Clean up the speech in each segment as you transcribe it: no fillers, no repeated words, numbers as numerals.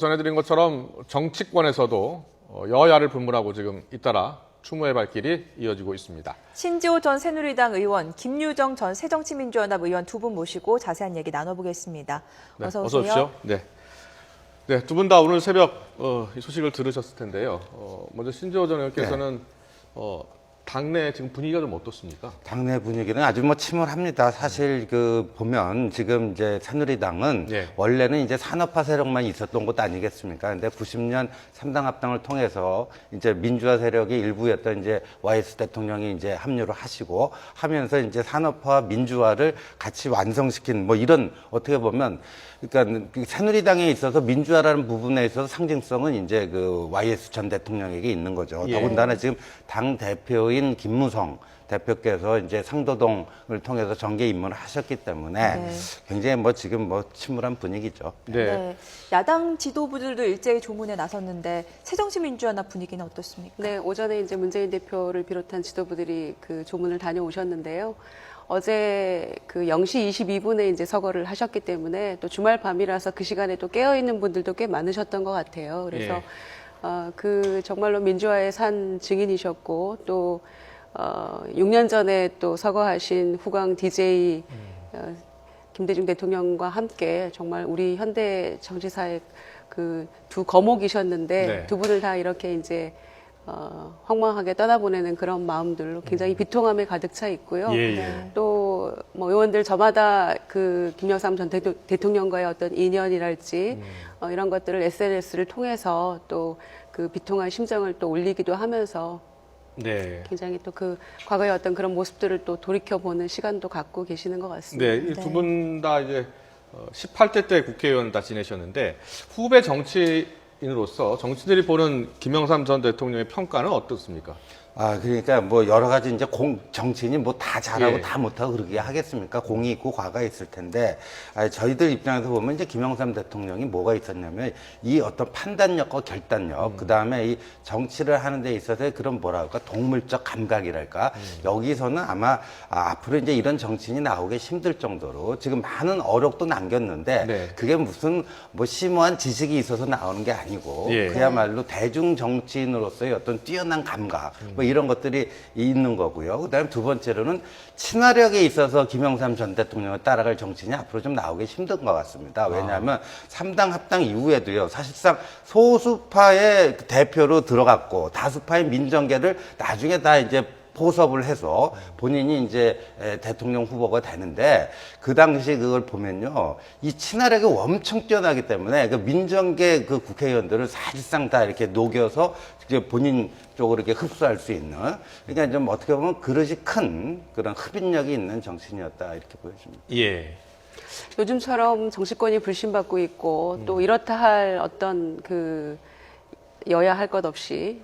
전해드린 것처럼 정치권에서도 여야를 분분하고 지금 잇따라 추모의 발길이 이어지고 있습니다. 신지호 전 새누리당 의원, 김유정 전 새정치민주연합 의원 두 분 모시고 자세한 얘기 나눠보겠습니다. 네, 어서 어서 오세요. 오십시오. 네, 두 분 다 오늘 새벽 이 소식을 들으셨을 텐데요. 먼저 신지호 전 의원께서는 당내 지금 분위기가 좀 어떻습니까? 당내 분위기는 아주 뭐 침울합니다. 사실 보면 지금 이제 새누리당은 원래는 이제 산업화 세력만 있었던 것도 아니겠습니까? 근데 90년 3당 합당을 통해서 이제 민주화 세력의 일부였던 이제 YS 대통령이 이제 합류를 하시고 하면서 이제 산업화 민주화를 같이 완성시킨 뭐 이런 어떻게 보면 그러니까 새누리당에 있어서 민주화라는 부분에 있어서 상징성은 이제 YS 전 대통령에게 있는 거죠. 더군다나 지금 당 대표인 김무성 대표께서 이제 상도동을 통해서 정계 입문을 하셨기 때문에 굉장히 뭐 지금 뭐 침울한 분위기죠. 네. 야당 지도부들도 일제히 조문에 나섰는데 새정치민주연합 분위기는 어떻습니까? 네, 오전에 이제 문재인 대표를 비롯한 지도부들이 그 조문을 다녀오셨는데요. 어제 0시 22분에 이제 서거를 하셨기 때문에 또 주말 밤이라서 그 시간에 또 깨어있는 분들도 꽤 많으셨던 것 같아요. 그래서 정말로 민주화의 산 증인이셨고 또 6년 전에 또 서거하신 후광 DJ 김대중 대통령과 함께 정말 우리 현대 정치사의 그 두 거목이셨는데 두 분을 다 이렇게 이제 황망하게 떠나보내는 그런 마음들로 굉장히 비통함에 가득 차 있고요. 또 뭐 의원들 저마다 김영삼 전 대통령과의 어떤 인연이랄지 이런 것들을 SNS를 통해서 또 그 비통한 심정을 또 올리기도 하면서 굉장히 또 과거의 어떤 그런 모습들을 또 돌이켜보는 시간도 갖고 계시는 것 같습니다. 네, 두 분 다 이제 18대 때 국회의원 다 지내셨는데 후배 정치인으로서 정치인들이 보는 김영삼 전 대통령의 평가는 어떻습니까? 그러니까 뭐 여러 가지 이제 정치인이 뭐 다 잘하고 다 못하고 그러게 하겠습니까? 공이 있고 과가 있을 텐데, 저희들 입장에서 보면 이제 김영삼 대통령이 뭐가 있었냐면 이 어떤 판단력과 결단력, 그 다음에 이 정치를 하는 데 있어서의 그런 뭐랄까 동물적 감각이랄까, 여기서는 아마 앞으로 이제 이런 정치인이 나오기 힘들 정도로 지금 많은 어록도 남겼는데 그게 무슨 뭐 심오한 지식이 있어서 나오는 게 아니고 그야말로 대중 정치인으로서의 어떤 뛰어난 감각, 뭐 이런 것들이 있는 거고요. 그다음에 두 번째로는 친화력에 있어서 김영삼 전 대통령을 따라갈 정치인이 앞으로 좀 나오기 힘든 것 같습니다. 왜냐하면 3당 합당 이후에도요, 사실상 소수파의 대표로 들어갔고 다수파의 민정계를 나중에 다 이제 포섭을 해서 본인이 이제 대통령 후보가 되는데 그 당시 그걸 보면요, 이 친화력이 엄청 뛰어나기 때문에 그 민정계 그 국회의원들을 사실상 다 이렇게 녹여서 이제 본인 쪽으로 이렇게 흡수할 수 있는, 그러니까 좀 어떻게 보면 그릇이 큰 그런 흡인력이 있는 정치인이었다 이렇게 보여집니다. 요즘처럼 정치권이 불신받고 있고 또 이렇다 할 어떤 여야 할 것 없이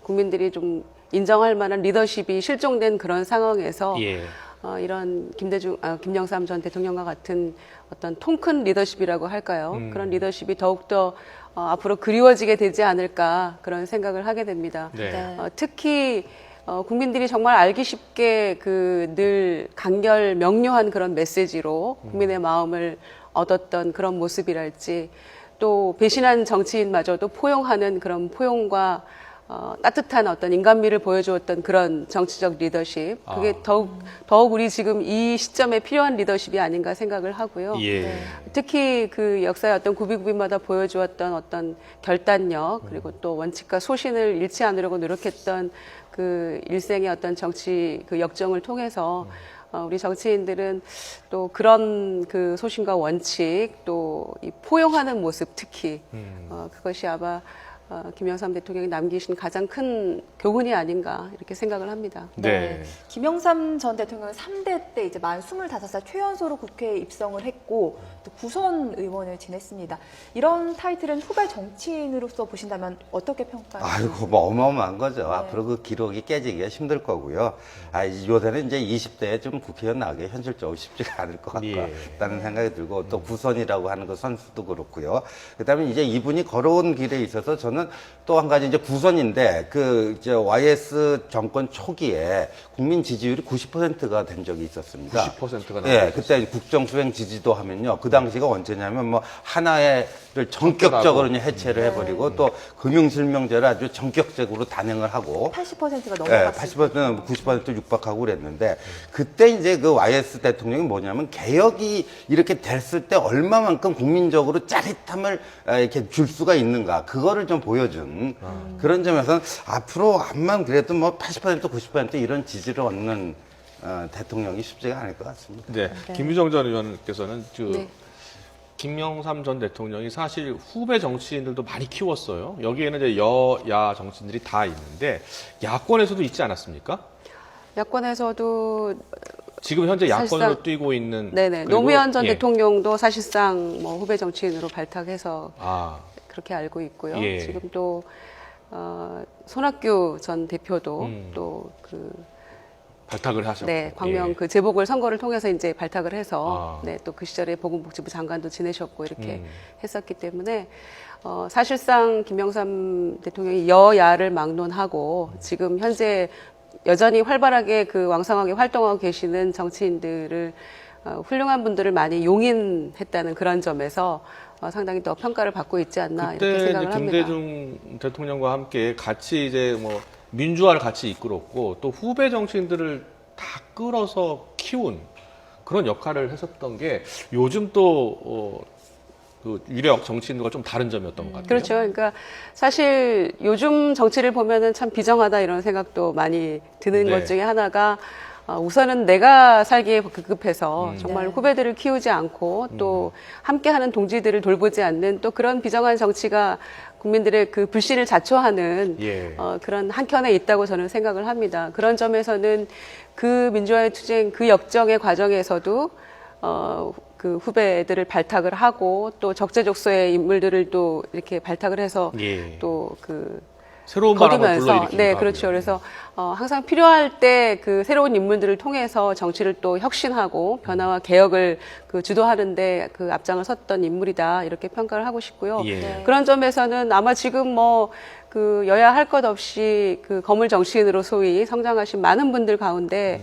국민들이 좀 인정할 만한 리더십이 실종된 그런 상황에서 이런 김영삼 전 대통령과 같은 어떤 통 큰 리더십이라고 할까요? 그런 리더십이 더욱더 앞으로 그리워지게 되지 않을까 그런 생각을 하게 됩니다. 특히 국민들이 정말 알기 쉽게 늘 간결 명료한 그런 메시지로 국민의 마음을 얻었던 그런 모습이랄지, 또 배신한 정치인마저도 포용하는 그런 포용과 따뜻한 어떤 인간미를 보여주었던 그런 정치적 리더십, 그게 더욱 우리 지금 이 시점에 필요한 리더십이 아닌가 생각을 하고요. 특히 역사의 어떤 구비구비마다 보여주었던 어떤 결단력, 그리고 또 원칙과 소신을 잃지 않으려고 노력했던 일생의 어떤 정치 역정을 통해서 우리 정치인들은 또 그런 소신과 원칙, 또 이 포용하는 모습, 특히 그것이 아마 김영삼 대통령이 남기신 가장 큰 교훈이 아닌가 이렇게 생각을 합니다. 김영삼 전 대통령은 3대 때 이제 만 25살 최연소로 국회에 입성을 했고 또 부선 의원을 지냈습니다. 이런 타이틀은 후배 정치인으로서 보신다면 어떻게 평가하세요? 아이고, 뭐 어마어마한 거죠. 앞으로 그 기록이 깨지기가 힘들 거고요. 요새는 이제 20대에 좀 국회의원 나오기 현실적으로 쉽지가 않을 것 같다는 생각이 들고, 또 부선이라고 하는 그 선수도 그렇고요. 그다음에 이제 이분이 걸어온 길에 있어서 저는 보면은 또 한 가지 이제 구선인데 그 이제 YS 정권 초기에 국민 지지율이 90%가 된 적이 있었습니다. 90%가 예, 그때 국정 수행 지지도 하면요. 그 당시가 언제냐면 뭐 하나를 전격적으로 그냥 해체를 해버리고 또 금융실명제를 아주 전격적으로 단행을 하고 80%가 예, 넘어갔어요. 80%는 90% 육박하고 그랬는데 그때 이제 그 YS 대통령이 뭐냐면 개혁이 이렇게 됐을 때 얼마만큼 국민적으로 짜릿함을 이렇게 줄 수가 있는가 그거를 좀 보여준 그런 점에서는 앞으로 암만 그래도 뭐 80% 90% 이런 지지를 얻는 대통령이 쉽지가 않을 것 같습니다. 네. 김유정 전 의원께서는 네. 김영삼 전 대통령이 사실 후배 정치인들도 많이 키웠어요. 여기에는 이제 여야 정치인들이 다 있는데 야권에서도 있지 않았습니까? 야권에서도 지금 현재 야권으로 사실상 뛰고 있는 네네 그리고- 노무현 전 예. 대통령도 사실상 뭐 후배 정치인으로 발탁해서 아, 그렇게 알고 있고요. 예. 지금 또 손학규 전 대표도 또 그 발탁을 하셨고. 네, 광명 예. 그 재보궐 선거를 통해서 이제 발탁을 해서 아. 네, 또 그 시절에 보건복지부 장관도 지내셨고 이렇게 했었기 때문에 사실상 김영삼 대통령이 여야를 막론하고 지금 현재 여전히 활발하게 그 왕성하게 활동하고 계시는 정치인들을 훌륭한 분들을 많이 용인했다는 그런 점에서 상당히 더 평가를 받고 있지 않나 이렇게 그때 이제 생각을 합니다. 김대중 대통령과 함께 같이 이제 뭐 민주화를 같이 이끌었고 또 후배 정치인들을 다 끌어서 키운 그런 역할을 했었던 게 요즘 또 그 유력 정치인들과 좀 다른 점이었던 것 같아요. 그렇죠. 그러니까 사실 요즘 정치를 보면은 참 비정하다 이런 생각도 많이 드는 네. 것 중에 하나가 우선은 내가 살기에 급급해서 정말 네. 후배들을 키우지 않고 또 함께하는 동지들을 돌보지 않는 또 그런 비정한 정치가 국민들의 그 불신을 자초하는 예. 그런 한켠에 있다고 저는 생각을 합니다. 그런 점에서는 그 민주화의 투쟁 그 역정의 과정에서도 그 후배들을 발탁을 하고 또 적재적소의 인물들을 또 이렇게 발탁을 해서 예. 또 그 새로운 바람을 거두면서 불러일으키기도 네 하고요. 그렇죠. 그래서 항상 필요할 때 그 새로운 인물들을 통해서 정치를 또 혁신하고 변화와 개혁을 그 주도하는데 그 앞장을 섰던 인물이다 이렇게 평가를 하고 싶고요. 예. 네. 그런 점에서는 아마 지금 뭐 그 여야 할 것 없이 그 거물 정치인으로 소위 성장하신 많은 분들 가운데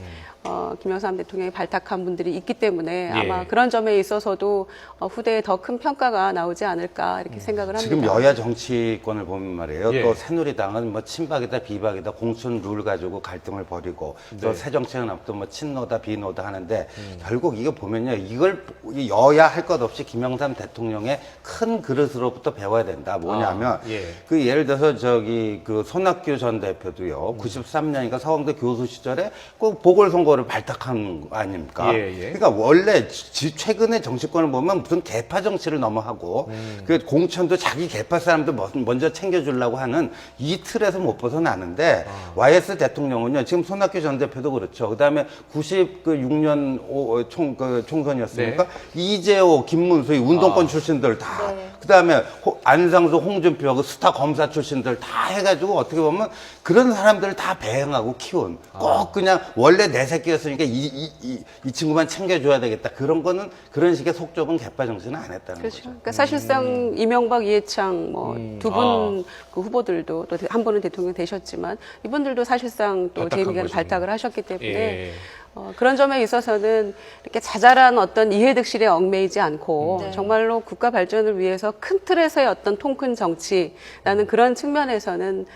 김영삼 대통령이 발탁한 분들이 있기 때문에 아마 예. 그런 점에 있어서도 후대에 더 큰 평가가 나오지 않을까 이렇게 생각을 합니다. 지금 여야 정치권을 보면 말이에요. 예. 또 새누리당은 뭐 친박이다 비박이다 공천 룰 가지고 갈등을 벌이고 또 네. 새정치연합도 뭐 친노다 비노다 하는데 결국 이거 보면요. 이걸 여야 할 것 없이 김영삼 대통령의 큰 그릇으로부터 배워야 된다. 뭐냐면 아, 예. 그 예를 들어서 저기 그 손학규 전 대표도요. 93년인가 서강대 교수 시절에 꼭 보궐선거를 발탁한 거 아닙니까? 예, 예. 그러니까 원래 최근에 정치권을 보면 무슨 개파 정치를 넘어하고 그 공천도 자기 개파 사람들 먼저 챙겨주려고 하는 이 틀에서 못 벗어나는데 YS 대통령은요 지금 손학규 전 대표도 그렇죠. 그다음에 96년 총선이었습니까? 네. 이재호, 김문수 이 운동권 출신들 다. 네. 그다음에 안상수, 홍준표 그 스타 검사 출신들 다 해가지고 어떻게 보면 그런 사람들을 다 배양하고 키운 꼭 그냥 원래 내 새끼였으니까 이 친구만 챙겨줘야 되겠다 그런 거는 그런 식의 속좁은 개파 정치는 안 했다는 그렇죠. 거죠. 그러니까 사실상 이명박, 이해창 뭐 두 분 아. 그 후보들도 또 한 분은 대통령 되셨지만 이분들도 사실상 또 발탁한 재임기를 거죠. 발탁을 하셨기 때문에 예. 그런 점에 있어서는 이렇게 자잘한 어떤 이해득실에 얽매이지 않고 네. 정말로 국가 발전을 위해서 큰 틀에서의 어떤 통큰 정치라는 그런 측면에서는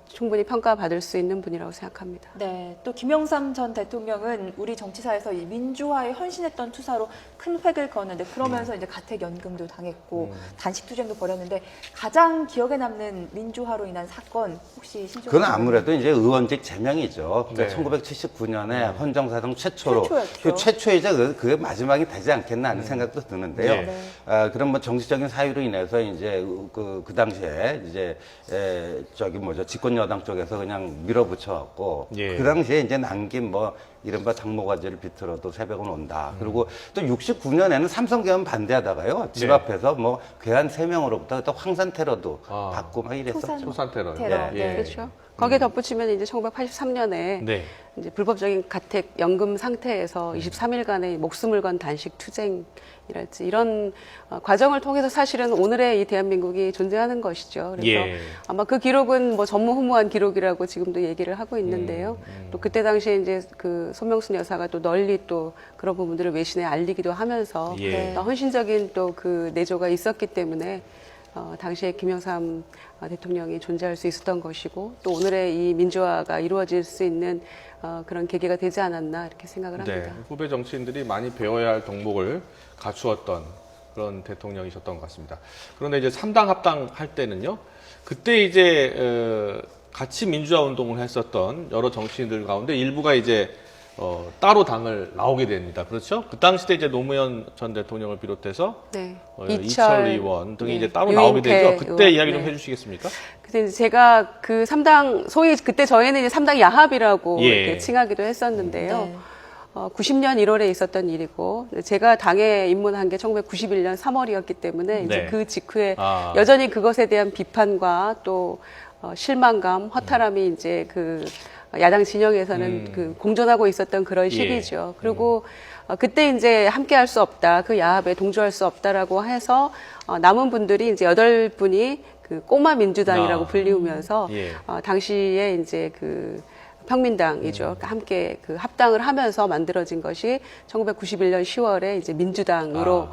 충분히 평가받을 수 있는 분이라고 생각합니다. 네, 또 김영삼 전 대통령은 우리 정치사에서 이 민주화에 헌신했던 투사로 큰 획을 그었는데 그러면서 이제 가택연금도 당했고 단식투쟁도 벌였는데 가장 기억에 남는 민주화로 인한 사건 혹시 신조 그건 아무래도 이제 의원직 제명이죠. 네. 1979년에 헌정사상 최초로 최초였죠. 그 최초이자 그게 마지막이 되지 않겠나 하는 생각도 드는데요. 네. 그런 뭐 정치적인 사유로 인해서 이제 그 당시에 이제 저기 뭐죠 집권 여당 쪽에서 그냥 밀어붙여갖고 예. 그 당시에 이제 남긴 뭐 이른바 당모가지를 비틀어도 새벽은 온다. 그리고 또 69년에는 삼성계엄 반대하다가요 집 네. 앞에서 뭐 괴한 3명으로부터 또 황산 테러도 아. 받고 막 이랬었죠. 소산 테러. 테러. 예. 네. 그렇죠. 거기에 덧붙이면 이제 1983년에 네. 이제 불법적인 가택 연금 상태에서 23일간의 목숨을 건 단식 투쟁이랄지 이런 과정을 통해서 사실은 오늘의 이 대한민국이 존재하는 것이죠. 그래서 예. 아마 그 기록은 뭐 전무후무한 기록이라고 지금도 얘기를 하고 있는데요. 또 그때 당시에 이제 그 손명순 여사가 또 널리 또 그런 부분들을 외신에 알리기도 하면서 예. 또 헌신적인 또 그 내조가 있었기 때문에 당시에 김영삼 대통령이 존재할 수 있었던 것이고 또 오늘의 이 민주화가 이루어질 수 있는 그런 계기가 되지 않았나 이렇게 생각을 합니다. 네, 후배 정치인들이 많이 배워야 할 덕목을 갖추었던 그런 대통령이셨던 것 같습니다. 그런데 이제 3당 합당할 때는요, 그때 이제 같이 민주화 운동을 했었던 여러 정치인들 가운데 일부가 이제 따로 당을 나오게 됩니다. 그렇죠? 그 당시 때 이제 노무현 전 대통령을 비롯해서 네. 이철 의원 등이 네. 이제 따로 나오게 되죠. 그때 의원, 이야기 좀 네. 해주시겠습니까? 그때 이제 제가 그 3당 소위 그때 저희는 이제 3당 야합이라고 예. 이렇게 칭하기도 했었는데요. 네. 90년 1월에 있었던 일이고 제가 당에 입문한 게 1991년 3월이었기 때문에 이제 네. 그 직후에 아. 여전히 그것에 대한 비판과 또 실망감, 허탈함이 이제 그 야당 진영에서는 그 공존하고 있었던 그런 시기죠. 그리고 그때 이제 함께 할 수 없다, 그 야합에 동조할 수 없다라고 해서 남은 분들이 이제 8분이 그 꼬마 민주당이라고 아. 불리우면서 예. 당시에 이제 그 평민당이죠. 그러니까 함께 그 합당을 하면서 만들어진 것이 1991년 10월에 이제 민주당으로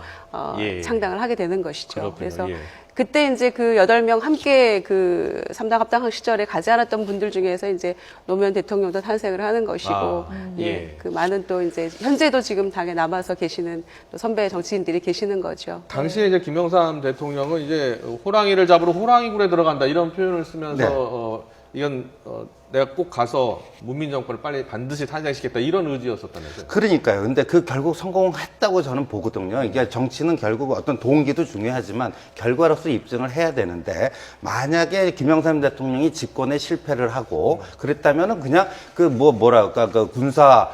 예. 창당을 하게 되는 것이죠. 그렇군요. 그래서 예. 그때 이제 그 8명 함께 그 3당 합당 시절에 가지 않았던 분들 중에서 이제 노무현 대통령도 탄생을 하는 것이고, 예. 그 많은 또 이제 현재도 지금 당에 남아서 계시는 또 선배 정치인들이 계시는 거죠. 당시에 이제 김영삼 대통령은 이제 호랑이를 잡으러 호랑이 굴에 들어간다 이런 표현을 쓰면서 네. 이건 내가 꼭 가서 문민 정권을 빨리 반드시 탄생시켰다 이런 의지였었다면서요. 그러니까요. 근데 그 결국 성공했다고 저는 보거든요. 이게 정치는 결국 어떤 동기도 중요하지만 결과로서 입증을 해야 되는데 만약에 김영삼 대통령이 집권에 실패를 하고 그랬다면은 그냥 그 뭐랄까 그 군사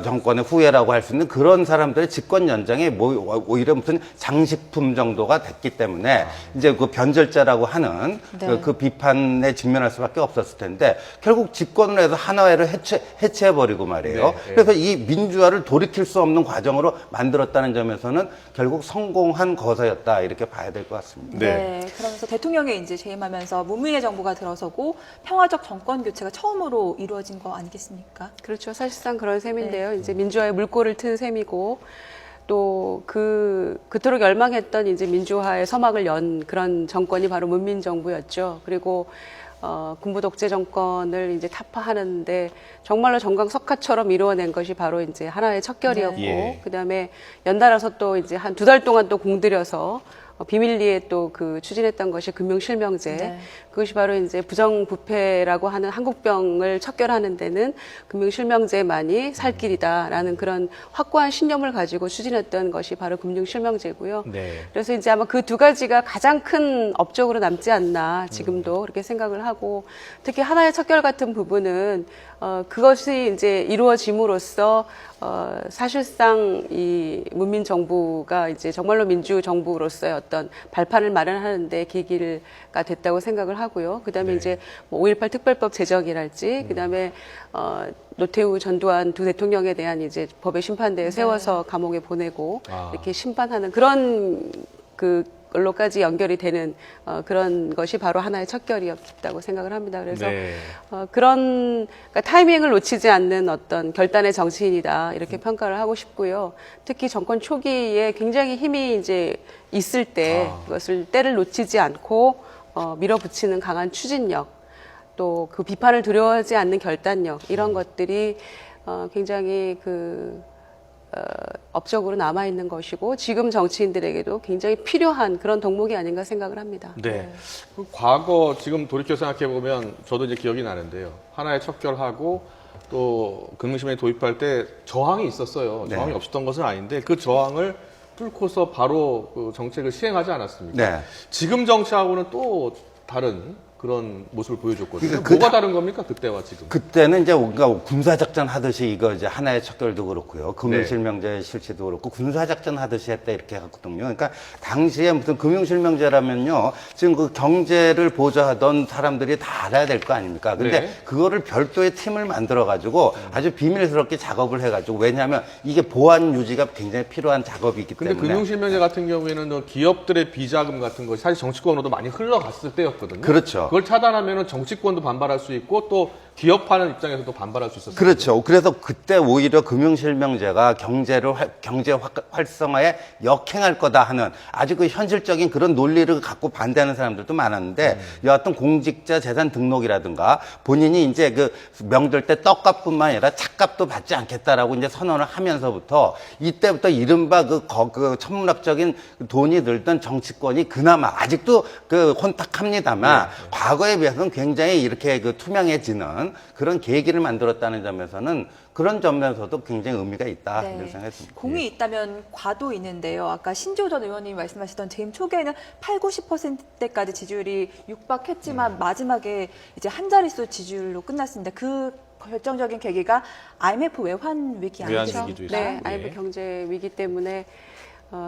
정권의 후예라고 할 수 있는 그런 사람들의 집권 연장에 오히려 무슨 장식품 정도가 됐기 때문에 이제 그 변절자라고 하는 네. 그 비판에 직면할 수밖에 없었을 텐데 결국 집권을 해서 하나회를 해체해버리고 말이에요. 네, 네. 그래서 이 민주화를 돌이킬 수 없는 과정으로 만들었다는 점에서는 결국 성공한 거서였다 이렇게 봐야 될 것 같습니다. 네. 그러면서 대통령이 이제 재임하면서 문민의 정부가 들어서고 평화적 정권 교체가 처음으로 이루어진 거 아니겠습니까? 그렇죠. 사실상 그런 셈인데요. 이제 민주화의 물꼬를 튼 셈이고 또 그토록 열망했던 이제 민주화의 서막을 연 그런 정권이 바로 문민정부였죠. 그리고 군부 독재 정권을 이제 타파하는데 정말로 정강석화처럼 이루어낸 것이 바로 이제 하나의 척결이었고, 네. 그다음에 연달아서 또 이제 한 2달 동안 또 공들여서 비밀리에 또 그 추진했던 것이 금융실명제. 네. 그것이 바로 이제 부정부패라고 하는 한국병을 척결하는 데는 금융실명제만이 살 길이다라는 그런 확고한 신념을 가지고 추진했던 것이 바로 금융실명제고요. 네. 그래서 이제 아마 그 두 가지가 가장 큰 업적으로 남지 않나 지금도 그렇게 생각을 하고 특히 하나의 척결 같은 부분은 그것이 이제 이루어짐으로써 사실상 이 문민정부가 이제 정말로 민주정부로서의 어떤 발판을 마련하는데 계기가 됐다고 생각을 하고요. 그다음에 네. 이제 뭐 5.18 특별법 제정이랄지, 그다음에 노태우 전두환 두 대통령에 대한 이제 법의 심판대에 세워서 감옥에 보내고 이렇게 심판하는 그런 걸로까지 연결이 되는 그런 것이 바로 하나의 척결이었다고 생각을 합니다. 그래서 네. 그러니까 타이밍을 놓치지 않는 어떤 결단의 정치인이다 이렇게 평가를 하고 싶고요. 특히 정권 초기에 굉장히 힘이 이제 있을 때 그것을 때를 놓치지 않고 밀어붙이는 강한 추진력, 또 그 비판을 두려워하지 않는 결단력 이런 것들이 굉장히 업적으로 남아있는 것이고 지금 정치인들에게도 굉장히 필요한 그런 덕목이 아닌가 생각을 합니다. 네. 그 과거 지금 돌이켜 생각해 보면 저도 이제 기억이 나는데요. 하나의 척결하고 또 금융심에 도입할 때 저항이 있었어요. 네. 저항이 없었던 것은 아닌데 그 저항을 뚫고서 바로 그 정책을 시행하지 않았습니까? 네. 지금 정치하고는 또 다른 그런 모습을 보여줬거든요. 그러니까 뭐가 다른 겁니까 그때와 지금? 그때는 이제 우리가 군사작전 하듯이 이거 이제 하나의 척결도 그렇고요. 네. 금융실명제 실시도 그렇고 군사작전 하듯이 했다 이렇게 했거든요. 그러니까 당시에 무슨 금융실명제라면요. 지금 그 경제를 보좌하던 사람들이 다 알아야 될 거 아닙니까? 근데 네. 그거를 별도의 팀을 만들어가지고 아주 비밀스럽게 작업을 해가지고 왜냐하면 이게 보안 유지가 굉장히 필요한 작업이기 근데 때문에. 금융실명제 같은 경우에는 기업들의 비자금 같은 것이 사실 정치권으로도 많이 흘러갔을 때였거든요. 그렇죠. 그걸 차단하면은 정치권도 반발할 수 있고 또 기업하는 입장에서도 반발할 수 있었어요. 그렇죠. 그래서 그때 오히려 금융실명제가 경제 활성화에 역행할 거다 하는 아주 그 현실적인 그런 논리를 갖고 반대하는 사람들도 많았는데 여하튼 공직자 재산 등록이라든가 본인이 이제 그 명절 때 떡값뿐만 아니라 착값도 받지 않겠다라고 이제 선언을 하면서부터 이때부터 이른바 그 천문학적인 돈이 들던 정치권이 그나마 아직도 그 혼탁합니다만 과거에 비해서는 굉장히 이렇게 그 투명해지는 그런 계기를 만들었다는 점에서는 그런 점에서도 굉장히 의미가 있다 네. 이런 생각했습니다. 공이 있다면 과도 있는데요. 아까 신지호 전 의원님 말씀하시던 재임 초기에는 80~90%대까지 지지율이 육박했지만 마지막에 이제 한 자릿수 지지율로 끝났습니다. 그 결정적인 계기가 IMF 외환 위기 외환 아니죠? 위기도 네, 있었고. IMF 예. 경제 위기 때문에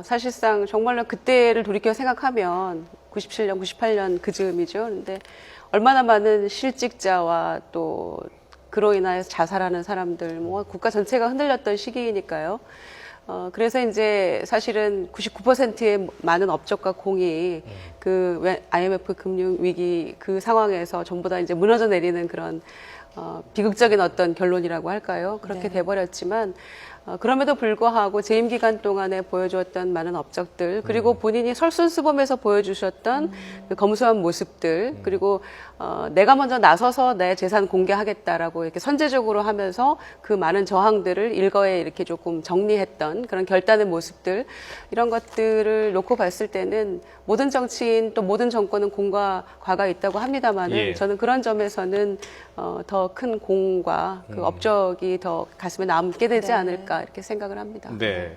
사실상 정말로 그때를 돌이켜 생각하면 97년, 98년 그 즈음이죠. 근데 얼마나 많은 실직자와 또 그로 인하여서 자살하는 사람들, 뭐 국가 전체가 흔들렸던 시기이니까요. 그래서 이제 사실은 99%의 많은 업적과 공이 그 IMF 금융 위기 그 상황에서 전부 다 이제 무너져 내리는 그런 비극적인 어떤 결론이라고 할까요? 그렇게 네. 돼버렸지만 그럼에도 불구하고 재임 기간 동안에 보여주었던 많은 업적들 그리고 본인이 설순수범에서 보여주셨던 그 검소한 모습들 그리고 내가 먼저 나서서 내 재산 공개하겠다라고 이렇게 선제적으로 하면서 그 많은 저항들을 일거에 이렇게 조금 정리했던 그런 결단의 모습들 이런 것들을 놓고 봤을 때는 모든 정치인 또 모든 정권은 공과 과가 있다고 합니다만은 예. 저는 그런 점에서는 더 큰 공과 그 업적이 더 가슴에 남게 되지 네. 않을까 이렇게 생각을 합니다. 네.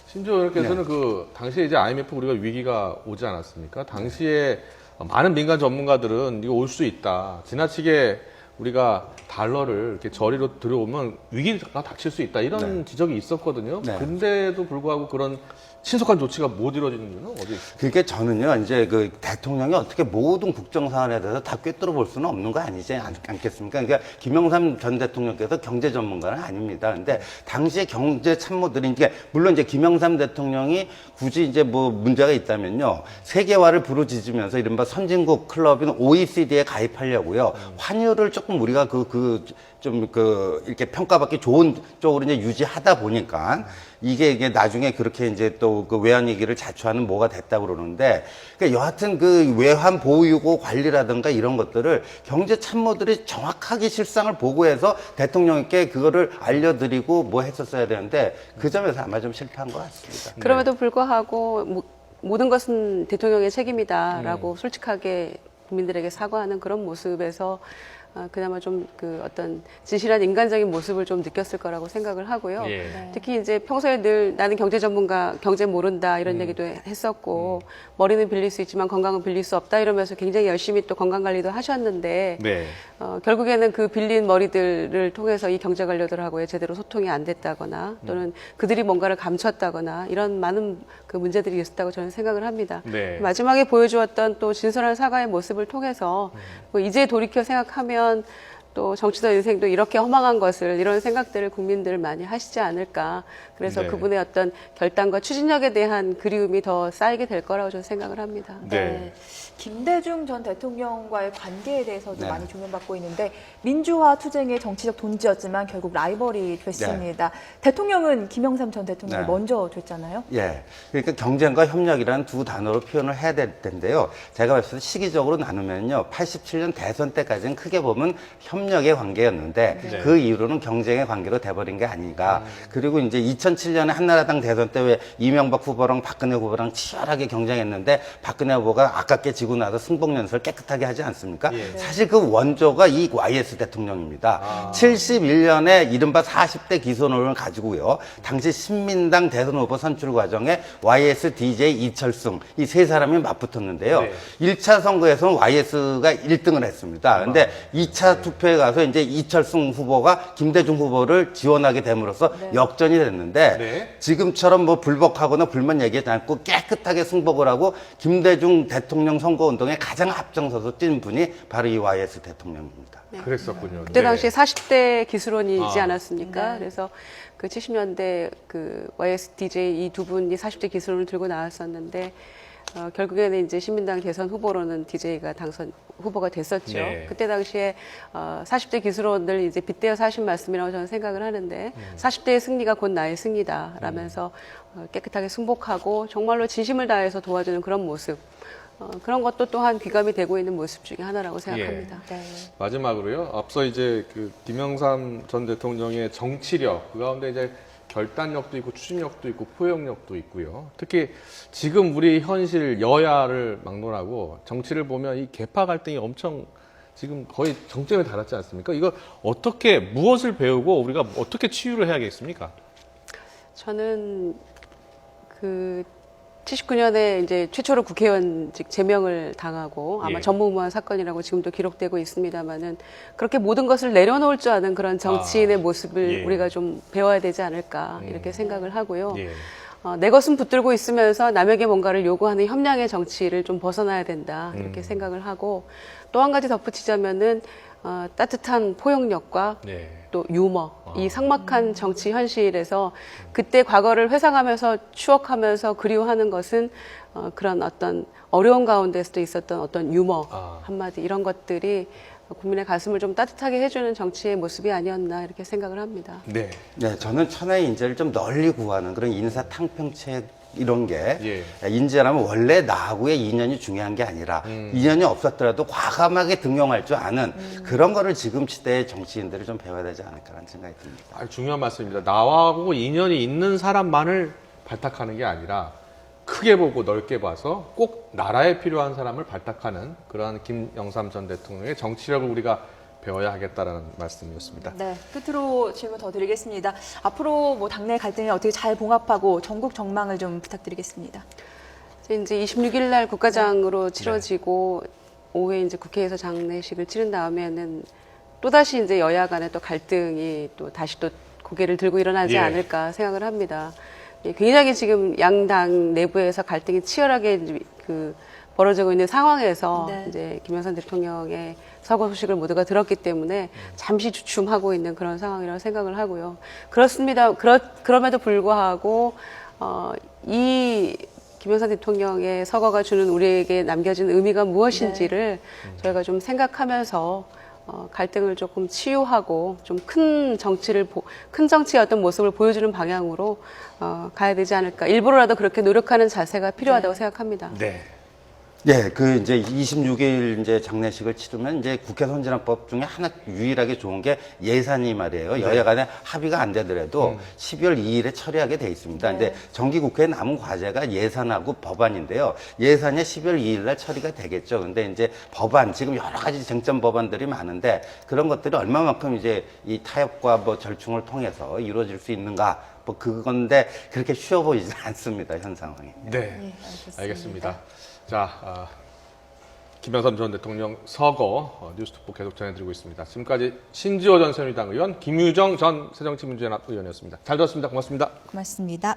신지호 의원께서는 그 당시에 이제 IMF 우리가 위기가 오지 않았습니까? 당시에 많은 민간 전문가들은 이거 올 수 있다. 지나치게 우리가 달러를 이렇게 저리로 들여오면 위기가 닥칠 수 있다. 이런 지적이 있었거든요. 네. 근데도 불구하고 그런 신속한 조치가 못 이루어지는 이유는 어디 있습니까? 그게 저는요, 이제 그 대통령이 어떻게 모든 국정 사안에 대해서 다 꿰뚫어 볼 수는 없는 거 아니지 않겠습니까? 그러니까 김영삼 전 대통령께서 경제 전문가는 아닙니다. 근데 당시에 경제 참모들이, 이게 물론 이제 김영삼 대통령이 굳이 이제 뭐 문제가 있다면요, 세계화를 부르짖으면서 이른바 선진국 클럽인 OECD에 가입하려고요, 환율을 조금 우리가 이렇게 평가받기 좋은 쪽으로 이제 유지하다 보니까 이게 나중에 그렇게 이제 또 그 외환 위기를 자초하는 뭐가 됐다고 그러는데, 그러니까 여하튼 그 외환 보유고 관리라든가 이런 것들을 경제 참모들이 정확하게 실상을 보고해서 대통령께 그거를 알려드리고 뭐 했었어야 되는데 그 점에서 아마 좀 실패한 것 같습니다. 그럼에도 불구하고 모든 것은 대통령의 책임이다라고 솔직하게 국민들에게 사과하는 그런 모습에서 그나마 좀 그 어떤 진실한 인간적인 모습을 좀 느꼈을 거라고 생각을 하고요. 예. 네. 특히 이제 평소에 늘 나는 경제 전문가, 경제 모른다 이런 얘기도 했었고 머리는 빌릴 수 있지만 건강은 빌릴 수 없다 이러면서 굉장히 열심히 또 건강 관리도 하셨는데 네. 결국에는 그 빌린 머리들을 통해서 이 경제 관료들하고의 제대로 소통이 안 됐다거나 또는 그들이 뭔가를 감췄다거나 이런 많은 그 문제들이 있었다고 저는 생각을 합니다. 네. 마지막에 보여주었던 또 진솔한 사과의 모습을 통해서 이제 돌이켜 생각하면 또 정치적 인생도 이렇게 허망한 것을 이런 생각들을 국민들 많이 하시지 않을까. 그래서 네. 그분의 어떤 결단과 추진력에 대한 그리움이 더 쌓이게 될 거라고 저는 생각을 합니다. 네. 김대중 전 대통령과의 관계에 대해서도 네. 많이 조명받고 있는데 민주화 투쟁의 정치적 돈지였지만 결국 라이벌이 됐습니다. 대통령은 김영삼 전 대통령이 네. 먼저 됐잖아요. 예. 그러니까 경쟁과 협력이라는 두 단어로 표현을 해야 될 텐데요. 제가 봤을 때 시기적으로 나누면요. 87년 대선 때까지는 크게 보면 협력의 관계였는데 네. 그 이후로는 경쟁의 관계로 돼버린 게 아닌가. 그리고 이제 2007년에 한나라당 대선 때 왜 이명박 후보랑 박근혜 후보랑 치열하게 경쟁했는데 박근혜 후보가 아깝게 지고 나서 승복연설 깨끗하게 하지 않습니까? 예. 사실 그 원조가 이 YS 대통령입니다. 71년에 이른바 40대 기선을 가지고요. 당시 신민당 대선 후보 선출 과정에 YS, DJ, 이철승 이 세 사람이 맞붙었는데요. 네. 1차 선거에서는 YS가 1등을 했습니다. 근데 2차 투표에 가서 이제 이철승 후보가 김대중 후보를 지원하게 됨으로써 역전이 됐는데 네. 지금처럼 뭐 불복하거나 불만 얘기하지 않고 깨끗하게 승복을 하고 김대중 대통령 선거운동에 가장 앞장서서 뛴 분이 바로 이 YS 대통령입니다. 그랬었군요. 그때 네. 당시에 40대 기술원이지 않았습니까? 네. 그래서 그 70년대 그 YS, DJ 이 두 분이 40대 기술원을 들고 나왔었는데 결국에는 이제 신민당 대선 후보로는 DJ가 당선 후보가 됐었죠. 네. 그때 당시에 40대 기술원들 이제 빗대어서 하신 말씀이라고 저는 생각을 하는데 40대의 승리가 곧 나의 승리다라면서 깨끗하게 승복하고 정말로 진심을 다해서 도와주는 그런 모습. 그런 것도 또한 귀감이 되고 있는 모습 중에 하나라고 생각합니다. 네. 마지막으로요. 앞서 이제 그 김영삼 전 대통령의 정치력, 그 가운데 이제 결단력도 있고 추진력도 있고 포용력도 있고요. 특히 지금 우리 현실 여야를 막론하고 정치를 보면 이 계파 갈등이 엄청 지금 거의 정점에 달았지 않습니까? 이거 어떻게 무엇을 배우고 우리가 어떻게 치유를 해야겠습니까? 저는 그 79년에 이제 최초로 국회의원직 제명을 당하고 아마 예. 전무후무한 사건이라고 지금도 기록되고 있습니다만은 그렇게 모든 것을 내려놓을 줄 아는 그런 정치인의 모습을 예. 우리가 좀 배워야 되지 않을까 이렇게 생각을 하고요. 예. 내 것은 붙들고 있으면서 남에게 뭔가를 요구하는 협량의 정치를 좀 벗어나야 된다 이렇게 생각을 하고 또 한 가지 덧붙이자면은 따뜻한 포용력과 네. 또 유머, 이 삭막한 정치 현실에서 그때 과거를 회상하면서 추억하면서 그리워하는 것은 그런 어떤 어려운 가운데서도 있었던 어떤 유머 한마디 이런 것들이 국민의 가슴을 좀 따뜻하게 해주는 정치의 모습이 아니었나 이렇게 생각을 합니다. 네. 네, 저는 천하의 인재를 좀 널리 구하는 그런 인사탕평책 이런 게 예. 인재라면 원래 나하고의 인연이 중요한 게 아니라 인연이 없었더라도 과감하게 등용할 줄 아는 그런 거를 지금 시대의 정치인들이 좀 배워야 되지 않을까라는 생각이 듭니다. 아주 중요한 말씀입니다. 나하고 인연이 있는 사람만을 발탁하는 게 아니라 크게 보고 넓게 봐서 꼭 나라에 필요한 사람을 발탁하는 그러한 김영삼 전 대통령의 정치력을 우리가 배워야 하겠다라는 말씀이었습니다. 네, 끝으로 질문 더 드리겠습니다. 앞으로 뭐 당내 갈등을 어떻게 잘 봉합하고 전국 전망을 좀 부탁드리겠습니다. 이제 26일 날 국가장으로 치러지고 오후에 이제 국회에서 장례식을 치른 다음에는 또다시 이제 여야 간의 또 갈등이 또 다시 또 고개를 들고 일어나지 예. 않을까 생각을 합니다. 굉장히 지금 양당 내부에서 갈등이 치열하게 이제 벌어지고 있는 상황에서 네. 이제 김영삼 대통령의 사고 소식을 모두가 들었기 때문에 잠시 주춤하고 있는 그런 상황이라고 생각을 하고요. 그렇습니다. 그럼에도 불구하고 이 김영삼 대통령의 서거가 주는 우리에게 남겨진 의미가 무엇인지를 저희가 좀 생각하면서 갈등을 조금 치유하고 좀 큰 정치의 어떤 모습을 보여주는 방향으로 가야 되지 않을까. 일부러라도 그렇게 노력하는 자세가 필요하다고 생각합니다. 네. 예, 그 이제 26일 이제 장례식을 치르면 이제 국회 선진화법 중에 하나 유일하게 좋은 게 예산이 말이에요. 여야 간에 합의가 안 되더라도 12월 2일에 처리하게 돼 있습니다. 근데 정기국회에 남은 과제가 예산하고 법안인데요. 예산이 12월 2일 날 처리가 되겠죠. 근데 이제 법안, 지금 여러 가지 쟁점 법안들이 많은데 그런 것들이 얼마만큼 이제 이 타협과 뭐 절충을 통해서 이루어질 수 있는가. 뭐 그건데 그렇게 쉬워 보이지 않습니다. 현 상황이. 네. 알겠습니다. 자, 김영삼 전 대통령 서거 뉴스톡보 계속 전해드리고 있습니다. 지금까지 신지호 전 새누리당 의원, 김유정 전 새정치민주연합 의원이었습니다. 잘 들었습니다. 고맙습니다. 고맙습니다.